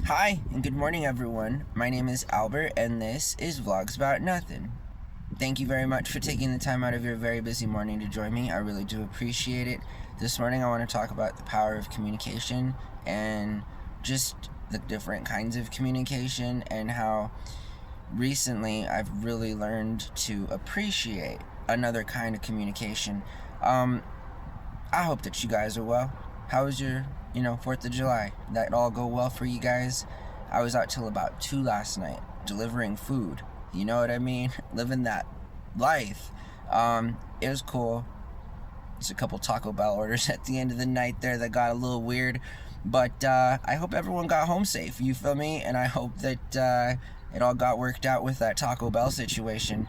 Hi, and good morning, everyone. My name is Albert, and this is Vlogs About Nothing. Thank you very much for taking the time out of your very busy morning to join me. I really do appreciate it. This morning, I want to talk about the power of communication and just the different kinds of communication, and how recently I've really learned to appreciate another kind of communication. I hope that you guys are well. How was your, 4th of July? That all go well for you guys? I was out till about 2 last night delivering food. You know what I mean? Living that life. It was cool. There's a couple Taco Bell orders at the end of the night there that got a little weird. But I hope everyone got home safe, you feel me? And I hope that it all got worked out with that Taco Bell situation.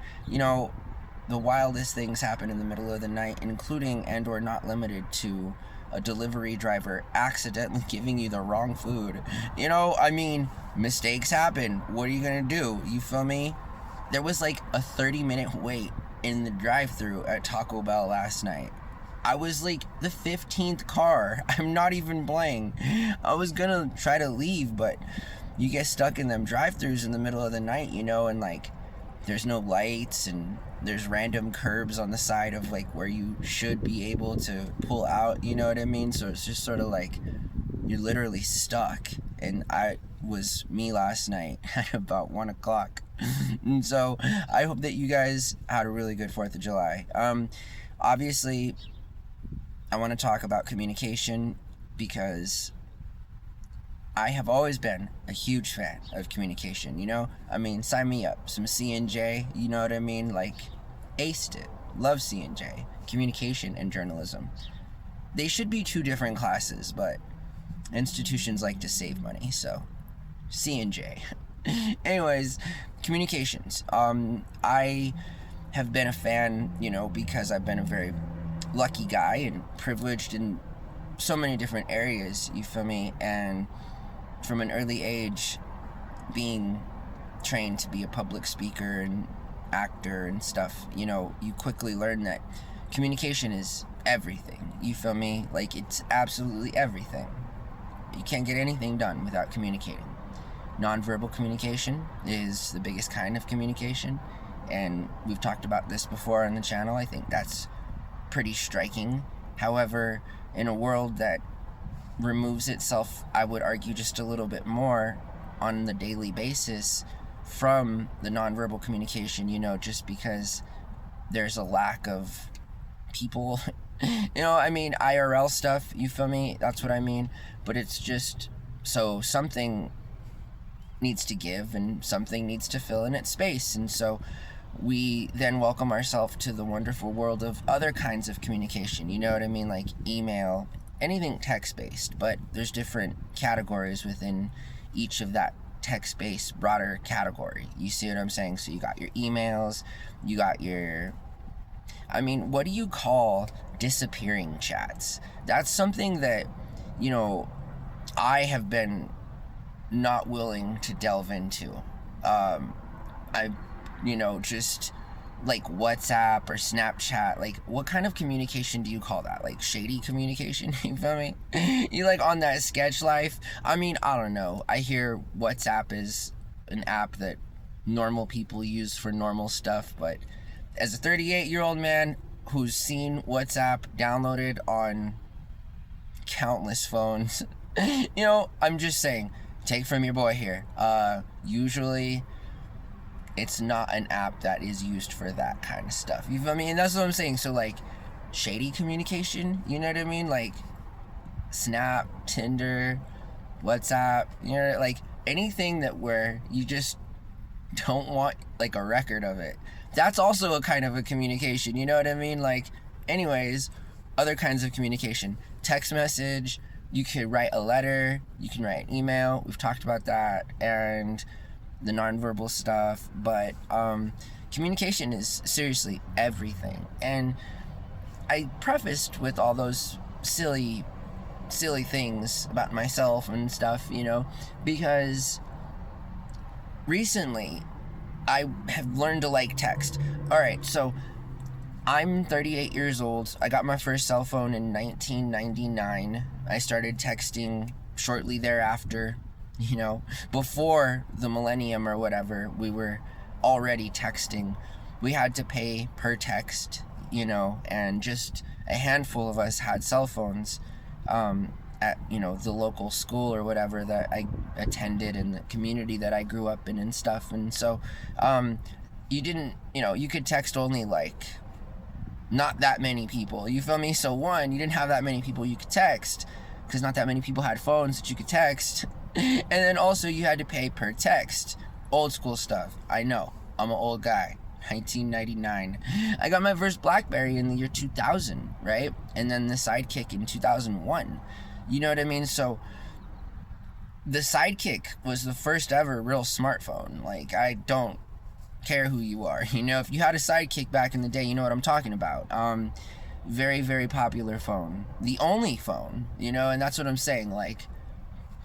The wildest things happen in the middle of the night, including and or not limited to a delivery driver accidentally giving you the wrong food. Mistakes happen. What are you gonna do? You feel me? There was like a 30-minute wait in the drive-thru at Taco Bell last night. I was like the 15th car. I'm not even playing. I was gonna try to leave, but you get stuck in them drive-thrus in the middle of the night, and like there's no lights, and there's random curbs on the side of like where you should be able to pull out, you know what I mean? So it's just sort of like you're literally stuck. And I was me last night at about 1 o'clock. And so I hope that you guys had a really good 4th of July. Obviously, I want to talk about communication because I have always been a huge fan of communication, sign me up. Some C&J, you know what I mean? Like, aced it. Love C&J. Communication and journalism. They should be two different classes, but institutions like to save money, so C&J. Anyways, communications. I have been a fan, because I've been a very lucky guy and privileged in so many different areas, you feel me? And from an early age, being trained to be a public speaker and actor and stuff, you quickly learn that communication is everything. You feel me? Like, it's absolutely everything. You can't get anything done without communicating. Nonverbal communication is the biggest kind of communication, and we've talked about this before on the channel. I think that's pretty striking. However, in a world that removes itself, I would argue, just a little bit more on the daily basis from the nonverbal communication, just because there's a lack of people, IRL stuff, you feel me? That's what I mean. But it's just, so something needs to give and something needs to fill in its space. And so we then welcome ourselves to the wonderful world of other kinds of communication, you know what I mean? Like email, anything text-based, but there's different categories within each of that text-based broader category. You see what I'm saying? So you got your emails, you got your, what do you call disappearing chats? That's something that, I have been not willing to delve into. Just like WhatsApp or Snapchat, like what kind of communication do you call that? Like shady communication? You feel me? You like on that sketch life? I don't know. I hear WhatsApp is an app that normal people use for normal stuff, but as a 38-year-old man who's seen WhatsApp downloaded on countless phones, I'm just saying, take from your boy here. Usually it's not an app that is used for that kind of stuff. You feel me? And that's what I'm saying. So like shady communication, you know what I mean? Like Snap, Tinder, WhatsApp, like anything that where you just don't want like a record of it. That's also a kind of a communication, you know what I mean? Like, anyways, other kinds of communication. Text message, you could write a letter, you can write an email. We've talked about that, and the nonverbal stuff, but communication is seriously everything. And I prefaced with all those silly things about myself and stuff, because recently I have learned to like text. All right, so I'm 38 years old. I got my first cell phone in 1999. I started texting shortly thereafter. before the millennium or whatever, we were already texting. We had to pay per text, and just a handful of us had cell phones at, the local school or whatever that I attended and the community that I grew up in and stuff. And so you didn't, you could text only like not that many people. You feel me? So one, you didn't have that many people you could text because not that many people had phones that you could text. And then also you had to pay per text. Old school stuff. I know. I'm an old guy. 1999. I got my first BlackBerry in the year 2000, right? And then the Sidekick in 2001. You know what I mean? So the Sidekick was the first ever real smartphone. Like, I don't care who you are. If you had a Sidekick back in the day, you know what I'm talking about. Very, very popular phone. The only phone, and that's what I'm saying. Like,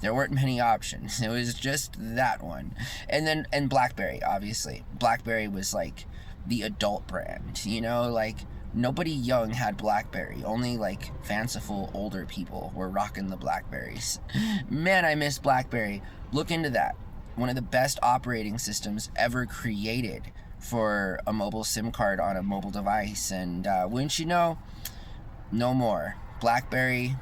there weren't many options. It was just that one. And BlackBerry, obviously. BlackBerry was like the adult brand, like nobody young had BlackBerry. Only like fanciful older people were rocking the BlackBerries. Man, I miss BlackBerry. Look into that. One of the best operating systems ever created for a mobile SIM card on a mobile device. And wouldn't you know, no more. BlackBerry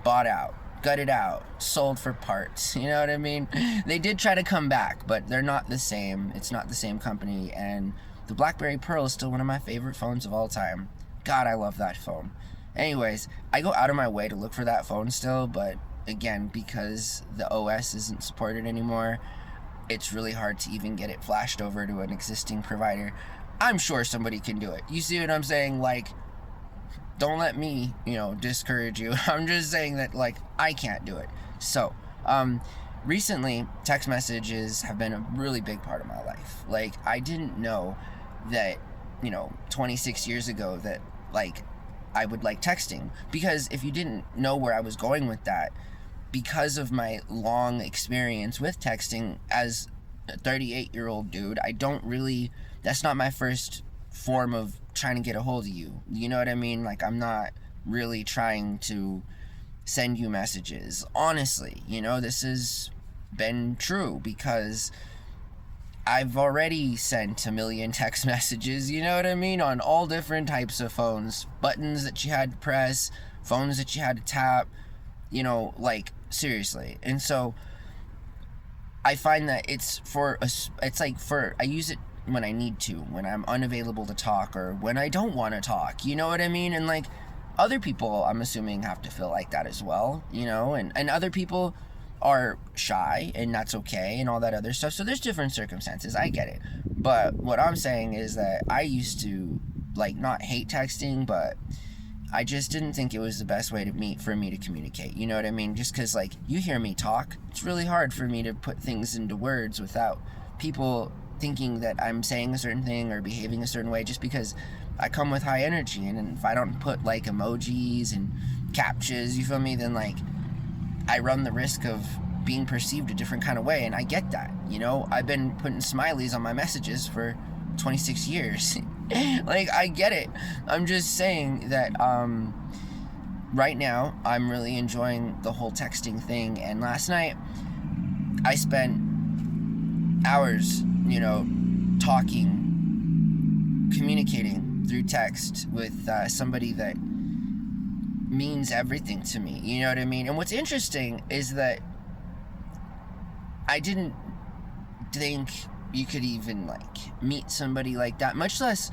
bought out. Gutted out, sold for parts, you know what I mean? They did try to come back, but they're not the same. It's not the same company, and the BlackBerry Pearl is still one of my favorite phones of all time. God, I love that phone. Anyways, I go out of my way to look for that phone still, but again, because the OS isn't supported anymore, it's really hard to even get it flashed over to an existing provider. I'm sure somebody can do it. You see what I'm saying? Like, don't let me, discourage you. I'm just saying that, like, I can't do it. So, recently, text messages have been a really big part of my life. Like, I didn't know that, 26 years ago that, like, I would like texting. Because if you didn't know where I was going with that, because of my long experience with texting as a 38-year-old dude, that's not my first form of trying to get a hold of you. You know what I mean? Like, I'm not really trying to send you messages. Honestly, this has been true because I've already sent a million text messages, you know what I mean? On all different types of phones. Buttons that you had to press, phones that you had to tap, like, seriously. And so I find that I use it when I need to, when I'm unavailable to talk or when I don't want to talk, you know what I mean? And like, other people, I'm assuming, have to feel like that as well, and other people are shy, and that's okay, and all that other stuff. So there's different circumstances, I get it. But what I'm saying is that I used to, like, not hate texting, but I just didn't think it was the best way for me to communicate, you know what I mean? Just because, like, you hear me talk, it's really hard for me to put things into words without people thinking that I'm saying a certain thing or behaving a certain way, just because I come with high energy, and if I don't put like emojis and captchas, you feel me, then like I run the risk of being perceived a different kind of way. And I get that, I've been putting smileys on my messages for 26 years. Like, I get it. I'm just saying that right now I'm really enjoying the whole texting thing. And last night I spent hours talking, communicating through text with somebody that means everything to me, you know what I mean? And what's interesting is that I didn't think you could even, like, meet somebody like that, much less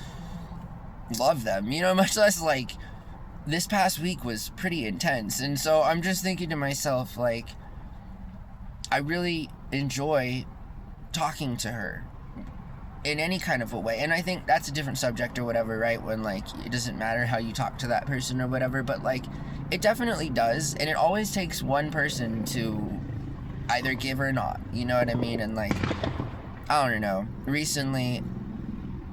love them, much less, like, this past week was pretty intense. And so I'm just thinking to myself, like, I really enjoy talking to her in any kind of a way. And I think that's a different subject or whatever, right? When, like, it doesn't matter how you talk to that person or whatever, but, like, it definitely does. And it always takes one person to either give or not, you know what I mean? And, like, I don't know. Recently,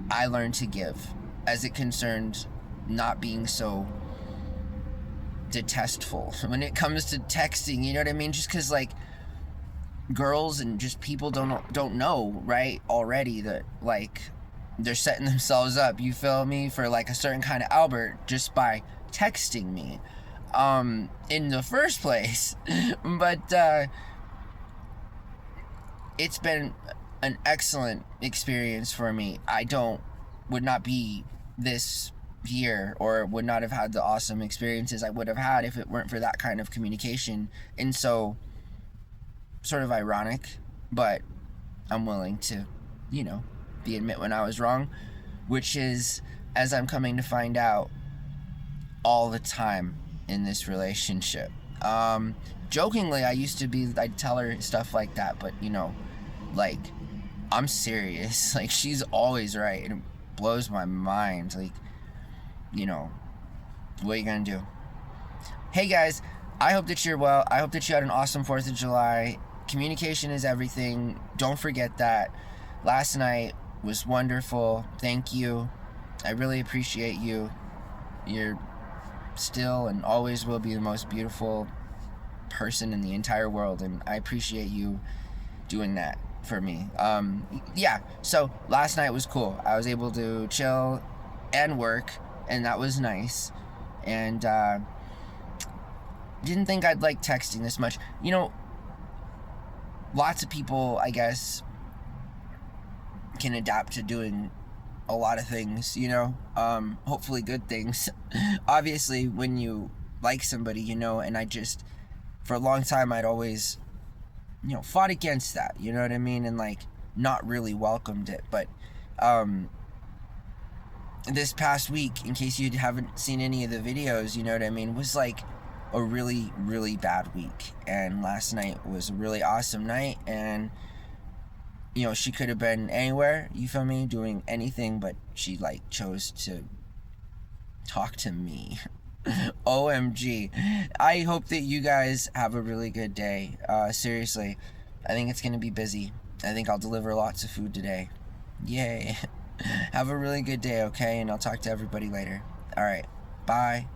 I learned to give as it concerned not being so detestful when it comes to texting, you know what I mean? Just because, like, girls and just people don't know, right, already that, like, they're setting themselves up, you feel me, for, like, a certain kind of Albert just by texting me in the first place. But it's been an excellent experience for me. Would not be this here, or would not have had the awesome experiences I would have had if it weren't for that kind of communication. And so, sort of ironic, but I'm willing to, admit when I was wrong, which is, as I'm coming to find out, all the time in this relationship. Jokingly, I'd tell her stuff like that, but like, I'm serious. Like, she's always right, and it blows my mind. Like, what are you gonna do? Hey guys, I hope that you're well. I hope that you had an awesome 4th of July. Communication is everything. Don't forget that. Last night was wonderful. Thank you. I really appreciate you. You're still and always will be the most beautiful person in the entire world, and I appreciate you doing that for me. So last night was cool. I was able to chill and work, and that was nice. And didn't think I'd like texting this much. Lots of people, I guess, can adapt to doing a lot of things, hopefully good things. Obviously, when you like somebody, and I just, for a long time, I'd always, fought against that, you know what I mean? And, like, not really welcomed it. But this past week, in case you haven't seen any of the videos, you know what I mean, was like a really, really bad week. And last night was a really awesome night, and she could have been anywhere, you feel me, doing anything, but she, like, chose to talk to me. OMG. I hope that you guys have a really good day. Seriously, I think it's gonna be busy. I think I'll deliver lots of food today. Yay. Have a really good day, okay? And I'll talk to everybody later. Alright, bye.